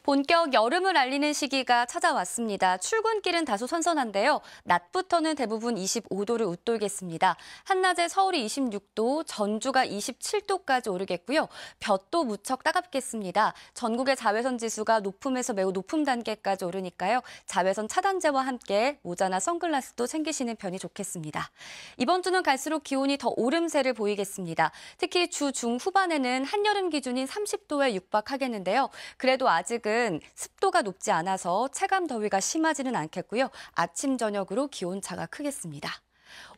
본격 여름을 알리는 시기가 찾아왔습니다. 출근길은 다소 선선한데요. 낮부터는 대부분 25도를 웃돌겠습니다. 한낮에 서울이 26도, 전주가 27도까지 오르겠고요. 볕도 무척 따갑겠습니다. 전국의 자외선 지수가 높음에서 매우 높음 단계까지 오르니까요. 자외선 차단제와 함께 모자나 선글라스도 챙기시는 편이 좋겠습니다. 이번 주는 갈수록 기온이 더 오름세를 보이겠습니다. 특히 주 중후반에는 한여름 기준인 30도에 육박하겠는데요. 그래도 아직은 습도가 높지 않아서 체감 더위가 심하지는 않겠고요. 아침, 저녁으로 기온차가 크겠습니다.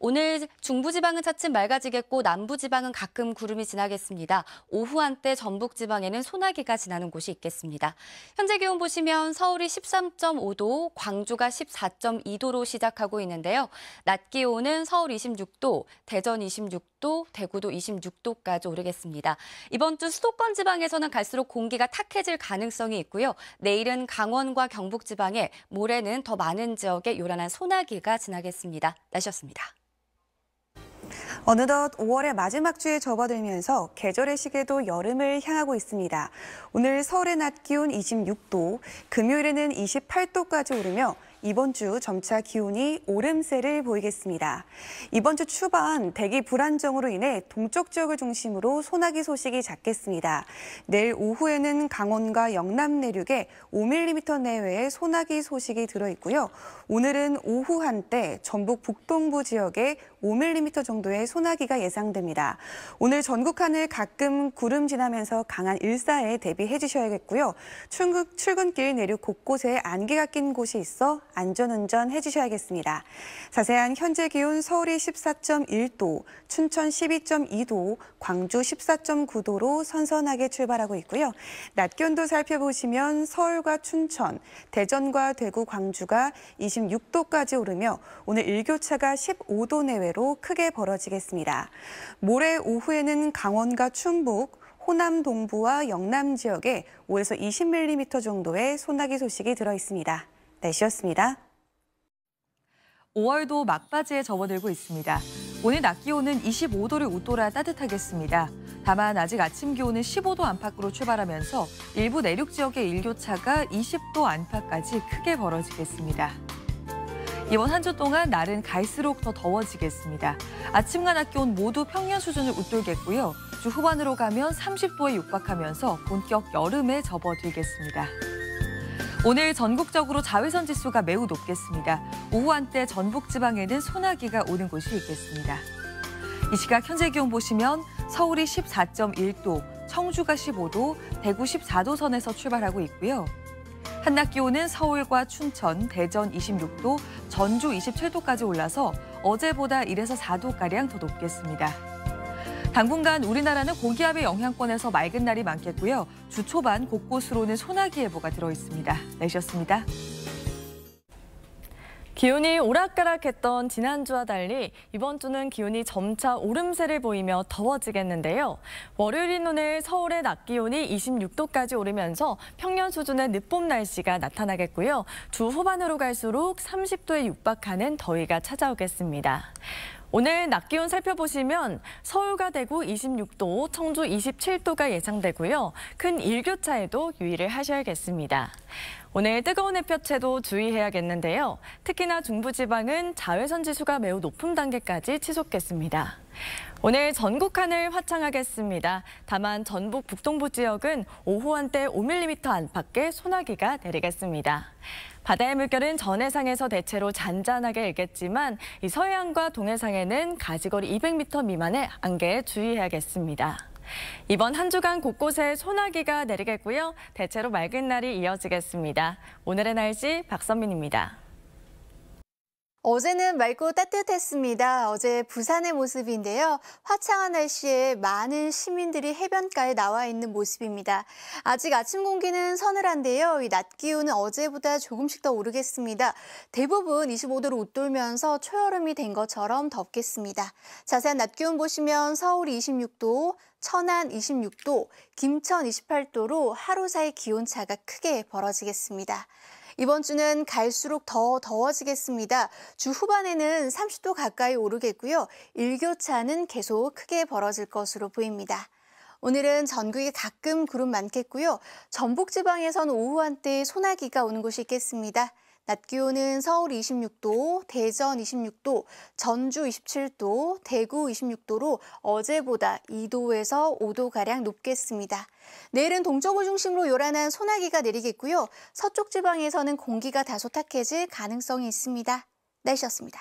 오늘 중부지방은 차츰 맑아지겠고 남부지방은 가끔 구름이 지나겠습니다. 오후 한때 전북지방에는 소나기가 지나는 곳이 있겠습니다. 현재 기온 보시면 서울이 13.5도, 광주가 14.2도로 시작하고 있는데요. 낮 기온은 서울 26도, 대전 26도, 대구도 26도까지 오르겠습니다. 이번 주 수도권 지방에서는 갈수록 공기가 탁해질 가능성이 있고요. 내일은 강원과 경북 지방에, 모레는 더 많은 지역에 요란한 소나기가 지나겠습니다. 날씨였습니다. 어느덧 5월의 마지막 주에 접어들면서 계절의 시계도 여름을 향하고 있습니다. 오늘 서울의 낮 기온 26도, 금요일에는 28도까지 오르며 이번 주 점차 기온이 오름세를 보이겠습니다. 이번 주 초반 대기 불안정으로 인해 동쪽 지역을 중심으로 소나기 소식이 잦겠습니다. 내일 오후에는 강원과 영남 내륙에 5mm 내외의 소나기 소식이 들어있고요. 오늘은 오후 한때 전북 북동부 지역에 5mm 정도의 소나기가 예상됩니다. 오늘 전국 하늘 가끔 구름 지나면서 강한 일사에 대비해 주셔야겠고요. 출근길 내륙 곳곳에 안개가 낀 곳이 있어 안전운전 해주셔야겠습니다. 자세한 현재 기온 서울이 14.1도, 춘천 12.2도, 광주 14.9도로 선선하게 출발하고 있고요. 낮 기온도 살펴보시면 서울과 춘천, 대전과 대구, 광주가 26도까지 오르며 오늘 일교차가 15도 내외로 크게 벌어지겠습니다. 모레 오후에는 강원과 충북, 호남 동부와 영남 지역에 5에서 20mm 정도의 소나기 소식이 들어있습니다. 날씨였습니다. 5월도 막바지에 접어들고 있습니다. 오늘 낮 기온은 25도를 웃돌아 따뜻하겠습니다. 다만 아직 아침 기온은 15도 안팎으로 출발하면서 일부 내륙 지역의 일교차가 20도 안팎까지 크게 벌어지겠습니다. 이번 한 주 동안 날은 갈수록 더 더워지겠습니다. 아침과 낮 기온 모두 평년 수준을 웃돌겠고요. 주 후반으로 가면 30도에 육박하면서 본격 여름에 접어들겠습니다. 오늘 전국적으로 자외선 지수가 매우 높겠습니다. 오후 한때 전북 지방에는 소나기가 오는 곳이 있겠습니다. 이 시각 현재 기온 보시면 서울이 14.1도, 청주가 15도, 대구 14도 선에서 출발하고 있고요. 한낮 기온은 서울과 춘천, 대전 26도, 전주 27도까지 올라서 어제보다 1에서 4도가량 더 높겠습니다. 당분간 우리나라는 고기압의 영향권에서 맑은 날이 많겠고요. 주 초반 곳곳으로는 소나기 예보가 들어있습니다. 날씨였습니다. 기온이 오락가락했던 지난주와 달리 이번 주는 기온이 점차 오름세를 보이며 더워지겠는데요. 월요일인 오늘 서울의 낮 기온이 26도까지 오르면서 평년 수준의 늦봄 날씨가 나타나겠고요. 주 후반으로 갈수록 30도에 육박하는 더위가 찾아오겠습니다. 오늘 낮 기온 살펴보시면 서울과 대구 26도, 청주 27도가 예상되고요. 큰 일교차에도 유의를 하셔야겠습니다. 오늘 뜨거운 햇볕에도 주의해야겠는데요. 특히나 중부지방은 자외선 지수가 매우 높은 단계까지 치솟겠습니다. 오늘 전국 하늘 화창하겠습니다. 다만 전북 북동부 지역은 오후 한때 5mm 안팎의 소나기가 내리겠습니다. 바다의 물결은 전해상에서 대체로 잔잔하게 일겠지만 이 서해안과 동해상에는 가지거리 200m 미만의 안개에 주의해야겠습니다. 이번 한 주간 곳곳에 소나기가 내리겠고요. 대체로 맑은 날이 이어지겠습니다. 오늘의 날씨 박선민입니다. 어제는 맑고 따뜻했습니다. 어제 부산의 모습인데요. 화창한 날씨에 많은 시민들이 해변가에 나와 있는 모습입니다. 아직 아침 공기는 서늘한데요. 이 낮 기온은 어제보다 조금씩 더 오르겠습니다. 대부분 25도를 웃돌면서 초여름이 된 것처럼 덥겠습니다. 자세한 낮 기온 보시면 서울 26도, 천안 26도, 김천 28도로 하루 사이 기온차가 크게 벌어지겠습니다. 이번 주는 갈수록 더 더워지겠습니다. 주 후반에는 30도 가까이 오르겠고요. 일교차는 계속 크게 벌어질 것으로 보입니다. 오늘은 전국에 가끔 구름 많겠고요. 전북지방에선 오후 한때 소나기가 오는 곳이 있겠습니다. 낮 기온은 서울 26도, 대전 26도, 전주 27도, 대구 26도로 어제보다 2도에서 5도가량 높겠습니다. 내일은 동쪽을 중심으로 요란한 소나기가 내리겠고요. 서쪽 지방에서는 공기가 다소 탁해질 가능성이 있습니다. 날씨였습니다.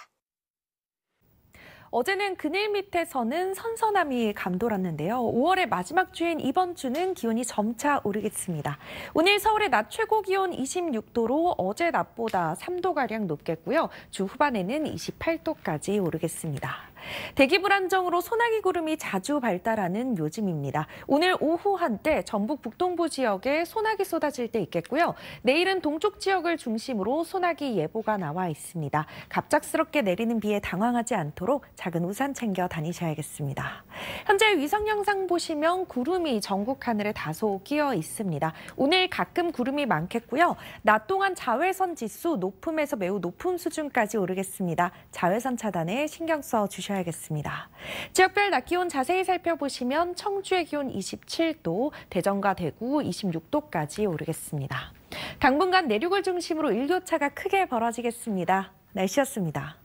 어제는 그늘 밑에서는 선선함이 감돌았는데요. 5월의 마지막 주인 이번 주는 기온이 점차 오르겠습니다. 오늘 서울의 낮 최고 기온 26도로 어제 낮보다 3도가량 높겠고요. 주 후반에는 28도까지 오르겠습니다. 대기 불안정으로 소나기 구름이 자주 발달하는 요즘입니다. 오늘 오후 한때 전북 북동부 지역에 소나기 쏟아질 때 있겠고요. 내일은 동쪽 지역을 중심으로 소나기 예보가 나와 있습니다. 갑작스럽게 내리는 비에 당황하지 않도록 작은 우산 챙겨 다니셔야겠습니다. 현재 위성 영상 보시면 구름이 전국 하늘에 다소 끼어 있습니다. 오늘 가끔 구름이 많겠고요. 낮 동안 자외선 지수 높음에서 매우 높은 수준까지 오르겠습니다. 자외선 차단에 신경 써 주셔야겠습니다. 지역별 낮 기온 자세히 살펴보시면 청주의 기온 27도, 대전과 대구 26도까지 오르겠습니다. 당분간 내륙을 중심으로 일교차가 크게 벌어지겠습니다. 날씨였습니다.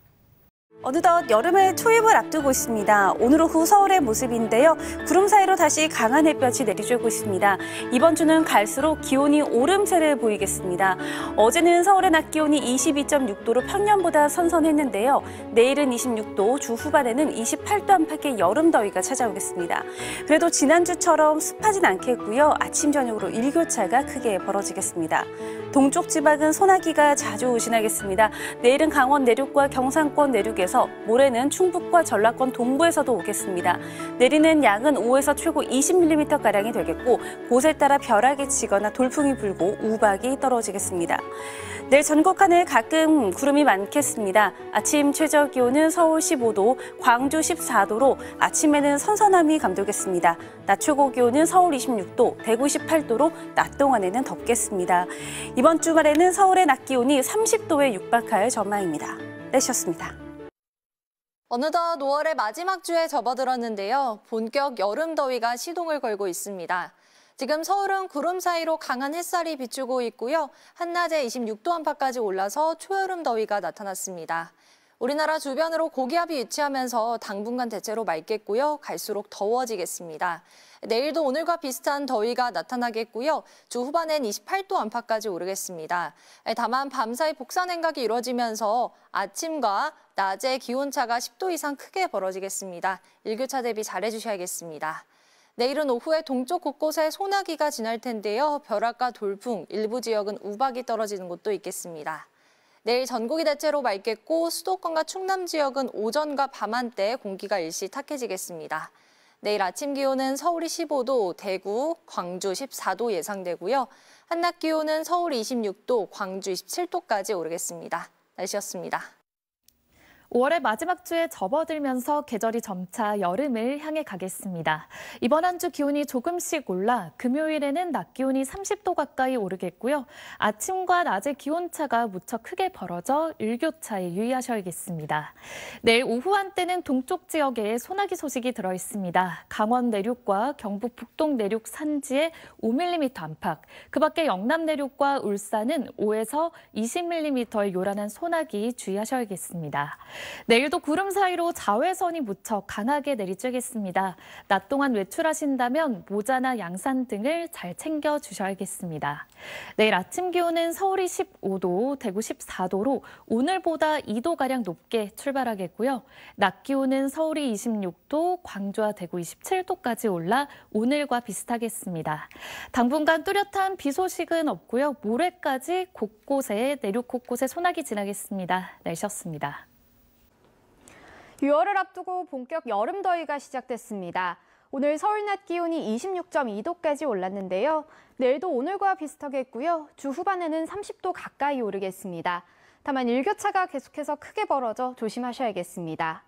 어느덧 여름의 초입을 앞두고 있습니다. 오늘 오후 서울의 모습인데요. 구름 사이로 다시 강한 햇볕이 내리쬐고 있습니다. 이번 주는 갈수록 기온이 오름세를 보이겠습니다. 어제는 서울의 낮 기온이 22.6도로 평년보다 선선했는데요. 내일은 26도, 주 후반에는 28도 안팎의 여름 더위가 찾아오겠습니다. 그래도 지난주처럼 습하진 않겠고요. 아침 저녁으로 일교차가 크게 벌어지겠습니다. 동쪽 지방은 소나기가 자주 지나겠습니다. 내일은 강원 내륙과 경상권 내륙에서 모레는 충북과 전라권 동부에서도 오겠습니다. 내리는 양은 5에서 최고 20mm가량이 되겠고 곳에 따라 벼락이 치거나 돌풍이 불고 우박이 떨어지겠습니다. 내일 전국 하늘 가끔 구름이 많겠습니다. 아침 최저 기온은 서울 15도, 광주 14도로 아침에는 선선함이 감돌겠습니다. 낮 최고 기온은 서울 26도, 대구 18도로 낮 동안에는 덥겠습니다. 이번 주말에는 서울의 낮 기온이 30도에 육박할 전망입니다. 날씨였습니다. 어느덧 5월의 마지막 주에 접어들었는데요. 본격 여름 더위가 시동을 걸고 있습니다. 지금 서울은 구름 사이로 강한 햇살이 비추고 있고요. 한낮에 26도 안팎까지 올라서 초여름 더위가 나타났습니다. 우리나라 주변으로 고기압이 위치하면서 당분간 대체로 맑겠고요. 갈수록 더워지겠습니다. 내일도 오늘과 비슷한 더위가 나타나겠고요. 주 후반엔 28도 안팎까지 오르겠습니다. 다만 밤사이 복사 냉각이 이루어지면서 아침과 낮에 기온차가 10도 이상 크게 벌어지겠습니다. 일교차 대비 잘해주셔야겠습니다. 내일은 오후에 동쪽 곳곳에 소나기가 지날 텐데요. 벼락과 돌풍, 일부 지역은 우박이 떨어지는 곳도 있겠습니다. 내일 전국이 대체로 맑겠고 수도권과 충남 지역은 오전과 밤 한때 공기가 일시 탁해지겠습니다. 내일 아침 기온은 서울이 15도, 대구, 광주 14도 예상되고요. 한낮 기온은 서울 26도, 광주 27도까지 오르겠습니다. 날씨였습니다. 5월의 마지막 주에 접어들면서 계절이 점차 여름을 향해 가겠습니다. 이번 한 주 기온이 조금씩 올라 금요일에는 낮 기온이 30도 가까이 오르겠고요. 아침과 낮의 기온차가 무척 크게 벌어져 일교차에 유의하셔야겠습니다. 내일 오후 한때는 동쪽 지역에 소나기 소식이 들어있습니다. 강원 내륙과 경북 북동 내륙 산지에 5mm 안팎, 그 밖에 영남 내륙과 울산은 5에서 20mm의 요란한 소나기 주의하셔야겠습니다. 내일도 구름 사이로 자외선이 무척 강하게 내리쬐겠습니다. 낮 동안 외출하신다면 모자나 양산 등을 잘 챙겨주셔야겠습니다. 내일 아침 기온은 서울이 15도, 대구 14도로 오늘보다 2도가량 높게 출발하겠고요. 낮 기온은 서울이 26도, 광주와 대구 27도까지 올라 오늘과 비슷하겠습니다. 당분간 뚜렷한 비 소식은 없고요. 모레까지 곳곳에 내륙 곳곳에 소나기 지나겠습니다. 날씨였습니다. 6월을 앞두고 본격 여름 더위가 시작됐습니다. 오늘 서울 낮 기온이 26.2도까지 올랐는데요. 내일도 오늘과 비슷하겠고요. 주 후반에는 30도 가까이 오르겠습니다. 다만 일교차가 계속해서 크게 벌어져 조심하셔야겠습니다.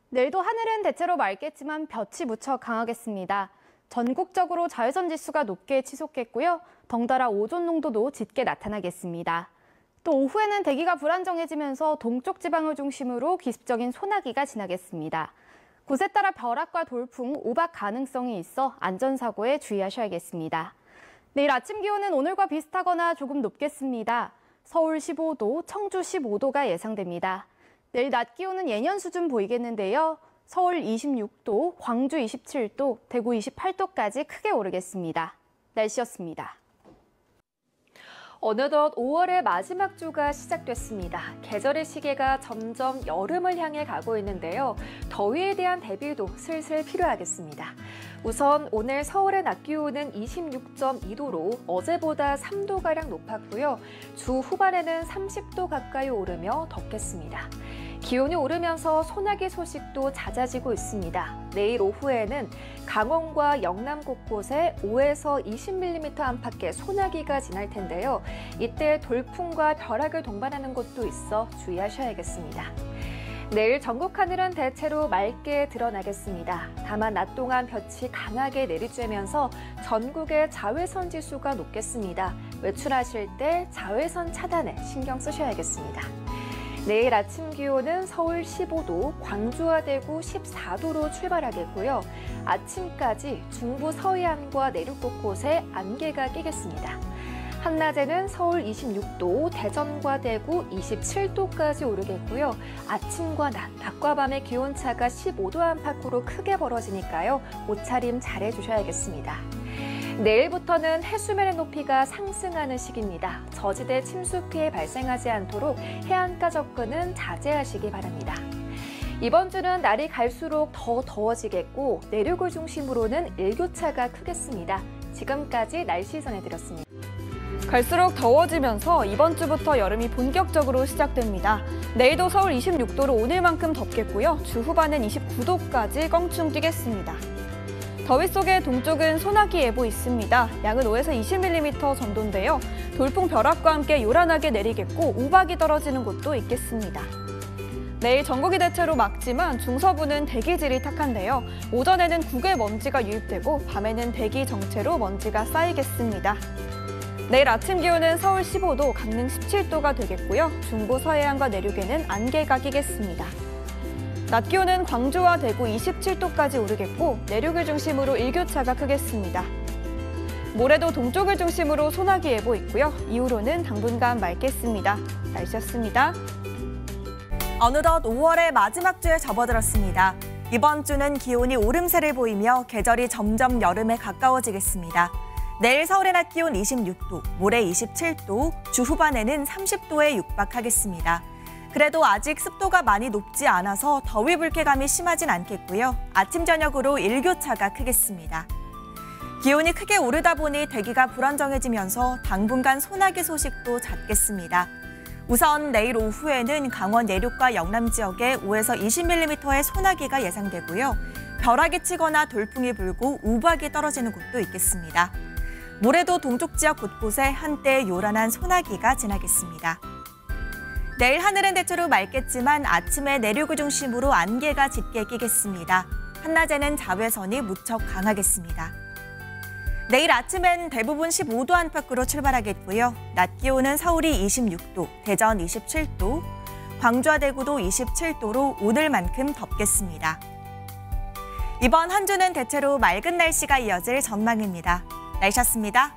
내일도 하늘은 대체로 맑겠지만 볕이 무척 강하겠습니다. 전국적으로 자외선 지수가 높게 치솟겠고요. 덩달아 오존 농도도 짙게 나타나겠습니다. 또 오후에는 대기가 불안정해지면서 동쪽 지방을 중심으로 기습적인 소나기가 지나겠습니다. 곳에 따라 벼락과 돌풍, 오박 가능성이 있어 안전사고에 주의하셔야겠습니다. 내일 아침 기온은 오늘과 비슷하거나 조금 높겠습니다. 서울 15도, 청주 15도가 예상됩니다. 내일 낮 기온은 예년 수준 보이겠는데요. 서울 26도, 광주 27도, 대구 28도까지 크게 오르겠습니다. 날씨였습니다. 어느덧 5월의 마지막 주가 시작됐습니다. 계절의 시계가 점점 여름을 향해 가고 있는데요. 더위에 대한 대비도 슬슬 필요하겠습니다. 우선 오늘 서울의 낮 기온은 26.2도로 어제보다 3도가량 높았고요. 주 후반에는 30도 가까이 오르며 덥겠습니다. 기온이 오르면서 소나기 소식도 잦아지고 있습니다. 내일 오후에는 강원과 영남 곳곳에 5에서 20mm 안팎의 소나기가 지날 텐데요. 이때 돌풍과 벼락을 동반하는 곳도 있어 주의하셔야겠습니다. 내일 전국 하늘은 대체로 맑게 드러나겠습니다. 다만 낮 동안 볕이 강하게 내리쬐면서 전국의 자외선 지수가 높겠습니다. 외출하실 때 자외선 차단에 신경 쓰셔야겠습니다. 내일 아침 기온은 서울 15도, 광주와 대구 14도로 출발하겠고요. 아침까지 중부 서해안과 내륙 곳곳에 안개가 끼겠습니다. 한낮에는 서울 26도, 대전과 대구 27도까지 오르겠고요. 아침과 낮과 밤의 기온차가 15도 안팎으로 크게 벌어지니까요. 옷차림 잘해주셔야겠습니다. 내일부터는 해수면의 높이가 상승하는 시기입니다. 저지대 침수 피해 발생하지 않도록 해안가 접근은 자제하시기 바랍니다. 이번 주는 날이 갈수록 더 더워지겠고 내륙을 중심으로는 일교차가 크겠습니다. 지금까지 날씨 전해드렸습니다. 갈수록 더워지면서 이번 주부터 여름이 본격적으로 시작됩니다. 내일도 서울 26도로 오늘만큼 덥겠고요. 주 후반은 29도까지 껑충 뛰겠습니다. 더위 속에 동쪽은 소나기 예보 있습니다. 양은 5에서 20mm 정도인데요. 돌풍 벼락과 함께 요란하게 내리겠고 우박이 떨어지는 곳도 있겠습니다. 내일 전국이 대체로 맑지만 중서부는 대기질이 탁한데요. 오전에는 국외 먼지가 유입되고 밤에는 대기 정체로 먼지가 쌓이겠습니다. 내일 아침 기온은 서울 15도, 강릉 17도가 되겠고요. 중부 서해안과 내륙에는 안개가 끼겠습니다. 낮 기온은 광주와 대구 27도까지 오르겠고 내륙을 중심으로 일교차가 크겠습니다. 모레도 동쪽을 중심으로 소나기 예보 있고요. 이후로는 당분간 맑겠습니다. 날씨였습니다. 어느덧 5월의 마지막 주에 접어들었습니다. 이번 주는 기온이 오름세를 보이며 계절이 점점 여름에 가까워지겠습니다. 내일 서울의 낮 기온 26도, 모레 27도, 주 후반에는 30도에 육박하겠습니다. 그래도 아직 습도가 많이 높지 않아서 더위 불쾌감이 심하진 않겠고요. 아침 저녁으로 일교차가 크겠습니다. 기온이 크게 오르다 보니 대기가 불안정해지면서 당분간 소나기 소식도 잦겠습니다. 우선 내일 오후에는 강원 내륙과 영남 지역에 5에서 20mm의 소나기가 예상되고요. 벼락이 치거나 돌풍이 불고 우박이 떨어지는 곳도 있겠습니다. 모레도 동쪽 지역 곳곳에 한때 요란한 소나기가 지나겠습니다. 내일 하늘은 대체로 맑겠지만 아침에 내륙을 중심으로 안개가 짙게 끼겠습니다. 한낮에는 자외선이 무척 강하겠습니다. 내일 아침엔 대부분 15도 안팎으로 출발하겠고요. 낮 기온은 서울이 26도, 대전 27도, 광주와 대구도 27도로 오늘만큼 덥겠습니다. 이번 한 주는 대체로 맑은 날씨가 이어질 전망입니다. 날씨였습니다.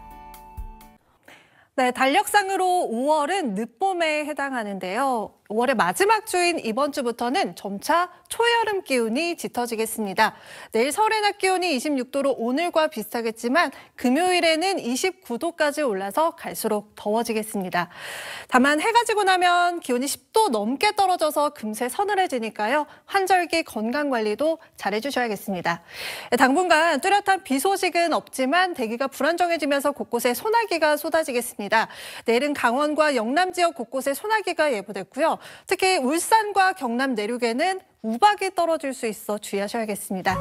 네, 달력상으로 5월은 늦봄에 해당하는데요. 5월의 마지막 주인 이번 주부터는 점차 초여름 기온이 짙어지겠습니다. 내일 서울의 낮 기온이 26도로 오늘과 비슷하겠지만 금요일에는 29도까지 올라서 갈수록 더워지겠습니다. 다만 해가 지고 나면 기온이 10도 넘게 떨어져서 금세 서늘해지니까요. 환절기 건강관리도 잘해주셔야겠습니다. 당분간 뚜렷한 비 소식은 없지만 대기가 불안정해지면서 곳곳에 소나기가 쏟아지겠습니다. 내일은 강원과 영남 지역 곳곳에 소나기가 예보됐고요. 특히 울산과 경남 내륙에는 우박이 떨어질 수 있어 주의하셔야겠습니다.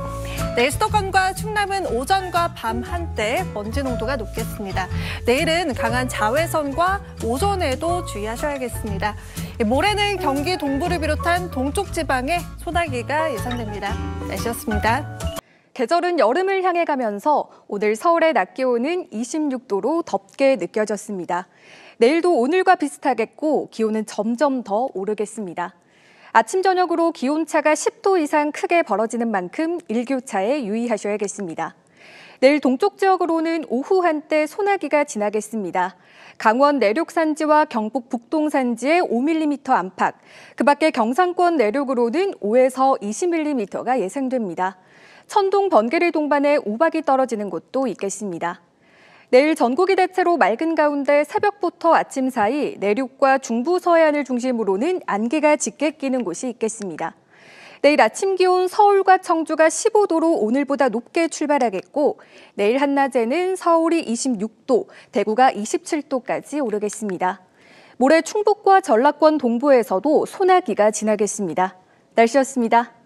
내일 수도권과 충남은 오전과 밤 한때 먼지 농도가 높겠습니다. 내일은 강한 자외선과 오존에도 주의하셔야겠습니다. 모레는 경기 동부를 비롯한 동쪽 지방에 소나기가 예상됩니다. 날씨였습니다. 계절은 여름을 향해 가면서 오늘 서울의 낮 기온은 26도로 덥게 느껴졌습니다. 내일도 오늘과 비슷하겠고 기온은 점점 더 오르겠습니다. 아침 저녁으로 기온차가 10도 이상 크게 벌어지는 만큼 일교차에 유의하셔야겠습니다. 내일 동쪽 지역으로는 오후 한때 소나기가 지나겠습니다. 강원 내륙 산지와 경북 북동 산지에 5mm 안팎, 그 밖에 경상권 내륙으로는 5에서 20mm가 예상됩니다. 천둥, 번개를 동반해 우박이 떨어지는 곳도 있겠습니다. 내일 전국이 대체로 맑은 가운데 새벽부터 아침 사이 내륙과 중부 서해안을 중심으로는 안개가 짙게 끼는 곳이 있겠습니다. 내일 아침 기온 서울과 청주가 15도로 오늘보다 높게 출발하겠고 내일 한낮에는 서울이 26도, 대구가 27도까지 오르겠습니다. 모레 충북과 전라권 동부에서도 소나기가 지나겠습니다. 날씨였습니다.